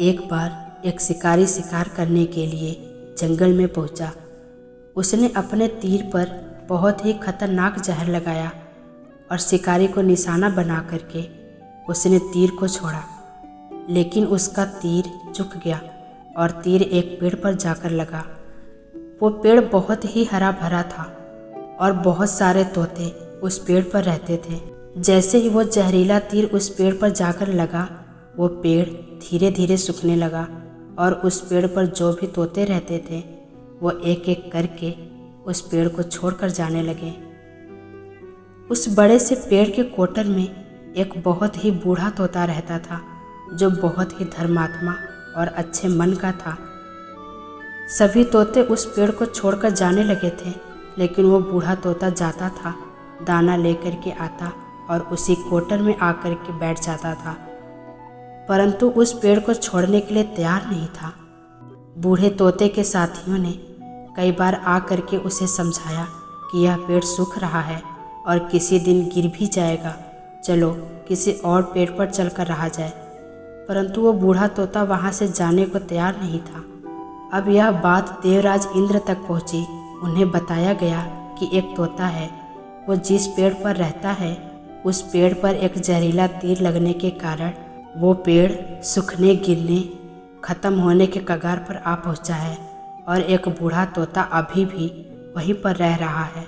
एक बार एक शिकारी शिकार करने के लिए जंगल में पहुंचा। उसने अपने तीर पर बहुत ही खतरनाक जहर लगाया और शिकारी को निशाना बना करके उसने तीर को छोड़ा, लेकिन उसका तीर चूक गया और तीर एक पेड़ पर जाकर लगा। वो पेड़ बहुत ही हरा भरा था और बहुत सारे तोते उस पेड़ पर रहते थे। जैसे ही वो जहरीला तीर उस पेड़ पर जाकर लगा, वो पेड़ धीरे धीरे सूखने लगा और उस पेड़ पर जो भी तोते रहते थे वो एक एक करके उस पेड़ को छोड़कर जाने लगे। उस बड़े से पेड़ के कोटर में एक बहुत ही बूढ़ा तोता रहता था, जो बहुत ही धर्मात्मा और अच्छे मन का था। सभी तोते उस पेड़ को छोड़कर जाने लगे थे, लेकिन वो बूढ़ा तोता जाता था, दाना लेकर के आता और उसी कोटर में आकर के बैठ जाता था, परंतु उस पेड़ को छोड़ने के लिए तैयार नहीं था। बूढ़े तोते के साथियों ने कई बार आकर के उसे समझाया कि यह पेड़ सूख रहा है और किसी दिन गिर भी जाएगा, चलो किसी और पेड़ पर चलकर रहा जाए, परंतु वो बूढ़ा तोता वहाँ से जाने को तैयार नहीं था। अब यह बात देवराज इंद्र तक पहुँची। उन्हें बताया गया कि एक तोता है, वो जिस पेड़ पर रहता है उस पेड़ पर एक जहरीला तीर लगने के कारण वो पेड़ सूखने गिरने ख़त्म होने के कगार पर आ पहुंचा है और एक बूढ़ा तोता अभी भी वहीं पर रह रहा है।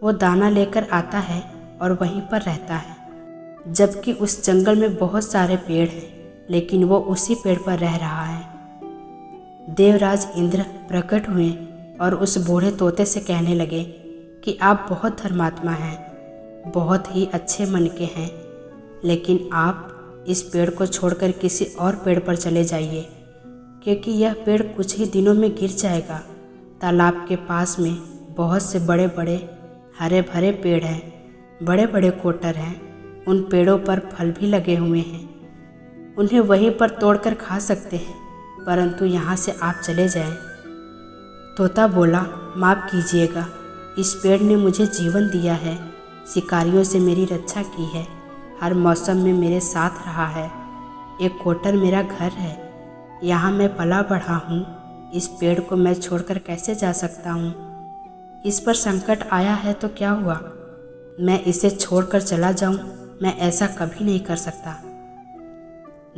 वो दाना लेकर आता है और वहीं पर रहता है, जबकि उस जंगल में बहुत सारे पेड़ हैं, लेकिन वो उसी पेड़ पर रह रहा है। देवराज इंद्र प्रकट हुए और उस बूढ़े तोते से कहने लगे कि आप बहुत धर्मात्मा हैं, बहुत ही अच्छे मन के हैं, लेकिन आप इस पेड़ को छोड़कर किसी और पेड़ पर चले जाइए, क्योंकि यह पेड़ कुछ ही दिनों में गिर जाएगा। तालाब के पास में बहुत से बड़े बड़े हरे भरे पेड़ हैं, बड़े बड़े कोटर हैं, उन पेड़ों पर फल भी लगे हुए हैं, उन्हें वहीं पर तोड़कर खा सकते हैं, परंतु यहाँ से आप चले जाएं। तोता बोला, माफ़ कीजिएगा, इस पेड़ ने मुझे जीवन दिया है, शिकारियों से मेरी रक्षा की है, हर मौसम में मेरे साथ रहा है, एक कोटर मेरा घर है, यहाँ मैं पला बढ़ा हूँ, इस पेड़ को मैं छोड़कर कैसे जा सकता हूँ? इस पर संकट आया है तो क्या हुआ, मैं इसे छोड़कर चला जाऊँ? मैं ऐसा कभी नहीं कर सकता।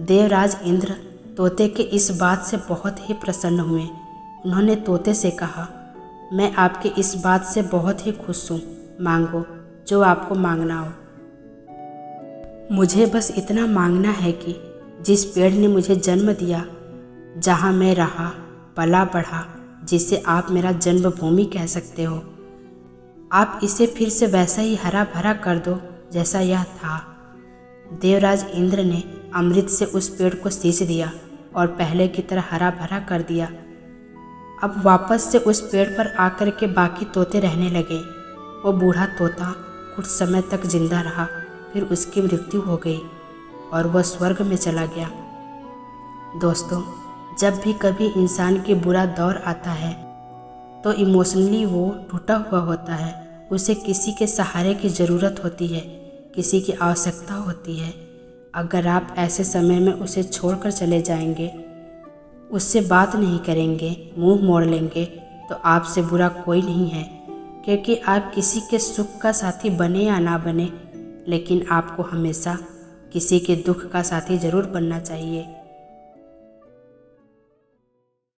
देवराज इंद्र तोते के इस बात से बहुत ही प्रसन्न हुए। उन्होंने तोते से कहा, मैं आपके इस बात से बहुत ही खुश हूँ, मांगो जो आपको मांगना हो। मुझे बस इतना मांगना है कि जिस पेड़ ने मुझे जन्म दिया, जहाँ मैं रहा पला बढ़ा, जिसे आप मेरा जन्मभूमि कह सकते हो, आप इसे फिर से वैसा ही हरा भरा कर दो जैसा यह था। देवराज इंद्र ने अमृत से उस पेड़ को सींच दिया और पहले की तरह हरा भरा कर दिया। अब वापस से उस पेड़ पर आकर के बाकी तोते रहने लगे। वो बूढ़ा तोता कुछ समय तक जिंदा रहा, फिर उसकी मृत्यु हो गई और वह स्वर्ग में चला गया। दोस्तों, जब भी कभी इंसान के बुरा दौर आता है तो इमोशनली वो टूटा हुआ होता है, उसे किसी के सहारे की ज़रूरत होती है, किसी की आवश्यकता होती है। अगर आप ऐसे समय में उसे छोड़कर चले जाएंगे, उससे बात नहीं करेंगे, मुंह मोड़ लेंगे, तो आपसे बुरा कोई नहीं है, क्योंकि आप किसी के सुख का साथी बने या ना बने, लेकिन आपको हमेशा किसी के दुख का साथी ज़रूर बनना चाहिए।